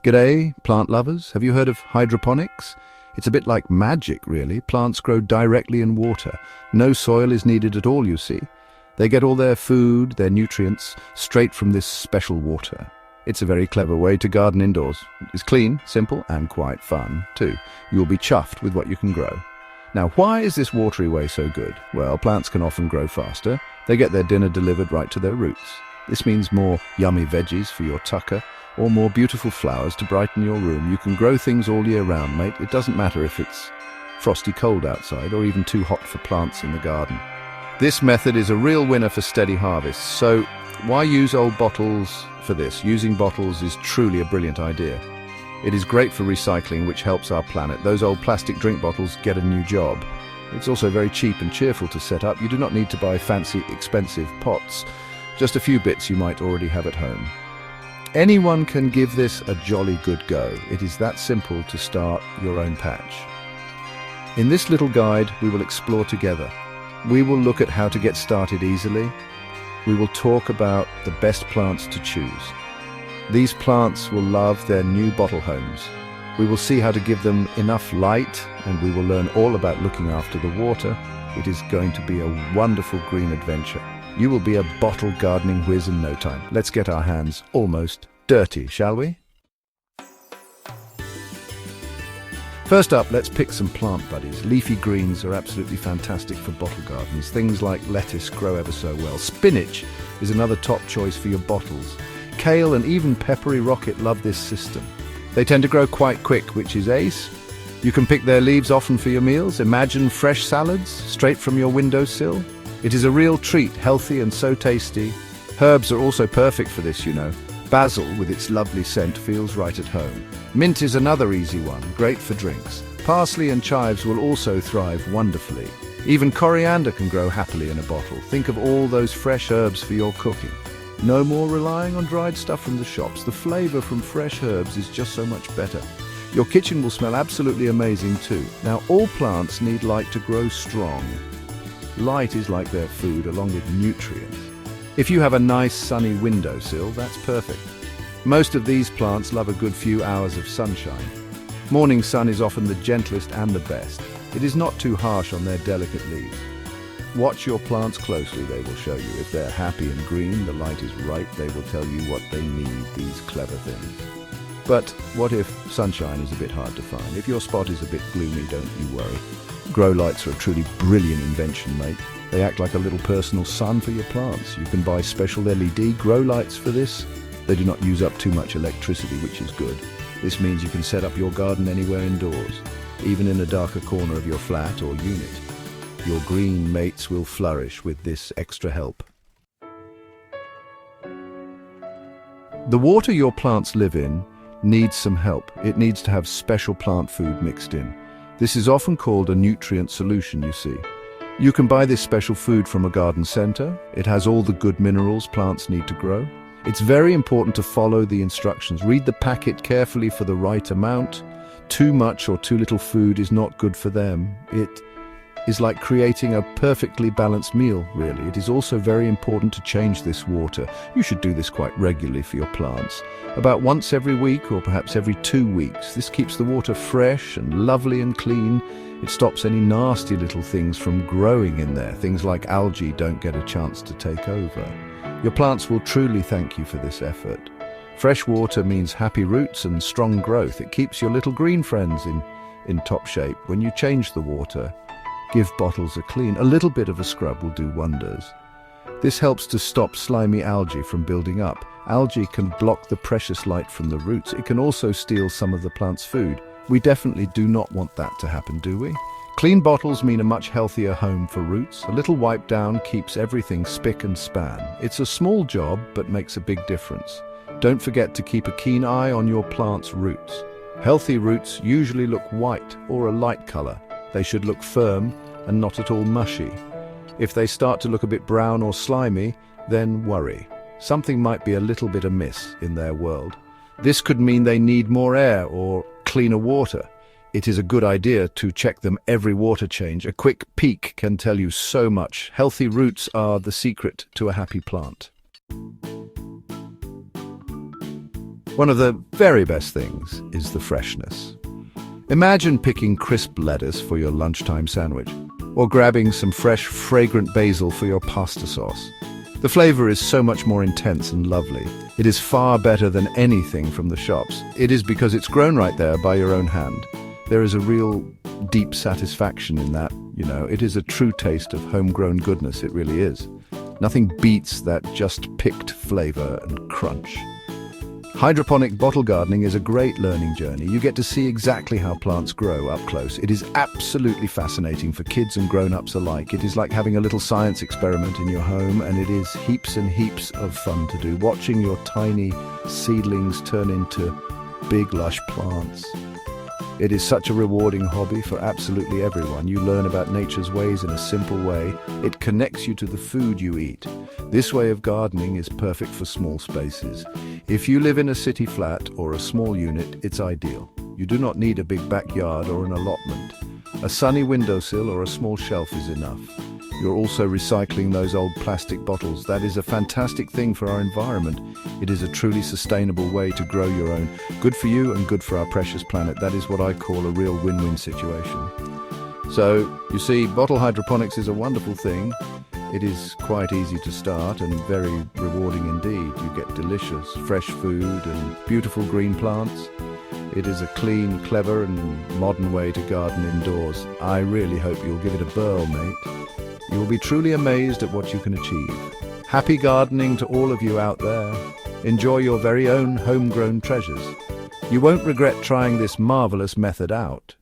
G'day, plant lovers. Have you heard of hydroponics? It's a bit like magic, really. Plants grow directly in water. No soil is needed at all, you see. They get all their food, their nutrients, straight from this special water. It's a very clever way to garden indoors. It's clean, simple, and quite fun, too. You'll be chuffed with what you can grow. Now, why is this watery way so good? Well, plants can often grow faster. They get their dinner delivered right to their roots. This means more yummy veggies for your tucker, or more beautiful flowers to brighten your room. You can grow things all year round, mate. It doesn't matter if it's frosty cold outside or even too hot for plants in the garden. This method is a real winner for steady harvests. So why use old bottles for this? Using bottles is truly a brilliant idea. It is great for recycling, which helps our planet. Those old plastic drink bottles get a new job. It's also very cheap and cheerful to set up. You do not need to buy fancy, expensive pots. Just a few bits you might already have at home. Anyone can give this a jolly good go. It is that simple to start your own patch. In this little guide, we will explore together. We will look at how to get started easily. We will talk about the best plants to choose. These plants will love their new bottle homes. We will see how to give them enough light, and we will learn all about looking after the water. It is going to be a wonderful green adventure. You will be a bottle gardening whiz in no time. Let's get our hands almost dirty, shall we? First up, let's pick some plant buddies. Leafy greens are absolutely fantastic for bottle gardens. Things like lettuce grow ever so well. Spinach is another top choice for your bottles. Kale and even peppery rocket love this system. They tend to grow quite quick, which is ace. You can pick their leaves often for your meals. Imagine fresh salads straight from your windowsill. It is a real treat, healthy and so tasty. Herbs are also perfect for this, you know. Basil, with its lovely scent, feels right at home. Mint is another easy one, great for drinks. Parsley and chives will also thrive wonderfully. Even coriander can grow happily in a bottle. Think of all those fresh herbs for your cooking. No more relying on dried stuff from the shops. The flavor from fresh herbs is just so much better. Your kitchen will smell absolutely amazing too. Now, all plants need light to grow strong. Light is like their food, along with nutrients. If you have a nice sunny windowsill, that's perfect. Most of these plants love a good few hours of sunshine. Morning sun is often the gentlest and the best. It is not too harsh on their delicate leaves. Watch your plants closely, they will show you. If they're happy and green, the light is right, they will tell you what they need, these clever things. But what if sunshine is a bit hard to find? If your spot is a bit gloomy, don't you worry. Grow lights are a truly brilliant invention, mate. They act like a little personal sun for your plants. You can buy special LED grow lights for this. They do not use up too much electricity, which is good. This means you can set up your garden anywhere indoors, even in a darker corner of your flat or unit. Your green mates will flourish with this extra help. The water your plants live in needs some help. It needs to have special plant food mixed in. This is often called a nutrient solution, you see. You can buy this special food from a garden center. It has all the good minerals plants need to grow. It's very important to follow the instructions. Read the packet carefully for the right amount. Too much or too little food is not good for them. It is like creating a perfectly balanced meal, really. It is also very important to change this water. You should do this quite regularly for your plants. About once every week or perhaps every 2 weeks. This keeps the water fresh and lovely and clean. It stops any nasty little things from growing in there. Things like algae don't get a chance to take over. Your plants will truly thank you for this effort. Fresh water means happy roots and strong growth. It keeps your little green friends in top shape. When you change the water, give bottles a clean. A little bit of a scrub will do wonders. This helps to stop slimy algae from building up. Algae can block the precious light from the roots. It can also steal some of the plant's food. We definitely do not want that to happen, do we? Clean bottles mean a much healthier home for roots. A little wipe down keeps everything spick and span. It's a small job, but makes a big difference. Don't forget to keep a keen eye on your plant's roots. Healthy roots usually look white or a light color. They should look firm and not at all mushy. If they start to look a bit brown or slimy, then worry. Something might be a little bit amiss in their world. This could mean they need more air or cleaner water. It is a good idea to check them every water change. A quick peek can tell you so much. Healthy roots are the secret to a happy plant. One of the very best things is the freshness. Imagine picking crisp lettuce for your lunchtime sandwich, or grabbing some fresh, fragrant basil for your pasta sauce. The flavor is so much more intense and lovely. It is far better than anything from the shops. It is because it's grown right there by your own hand. There is a real deep satisfaction in that, It is a true taste of homegrown goodness, it really is. Nothing beats that just picked flavor and crunch. Hydroponic bottle gardening is a great learning journey. You get to see exactly how plants grow up close. It is absolutely fascinating for kids and grown-ups alike. It is like having a little science experiment in your home, and it is heaps and heaps of fun to do. Watching your tiny seedlings turn into big, lush plants. It is such a rewarding hobby for absolutely everyone. You learn about nature's ways in a simple way. It connects you to the food you eat. This way of gardening is perfect for small spaces. If you live in a city flat or a small unit, it's ideal. You do not need a big backyard or an allotment. A sunny windowsill or a small shelf is enough. You're also recycling those old plastic bottles. That is a fantastic thing for our environment. It is a truly sustainable way to grow your own. Good for you and good for our precious planet. That is what I call a real win-win situation. So, you see, bottle hydroponics is a wonderful thing. It is quite easy to start and very rewarding indeed. You get delicious, fresh food and beautiful green plants. It is a clean, clever and modern way to garden indoors. I really hope you'll give it a whirl, mate. You will be truly amazed at what you can achieve. Happy gardening to all of you out there. Enjoy your very own homegrown treasures. You won't regret trying this marvelous method out.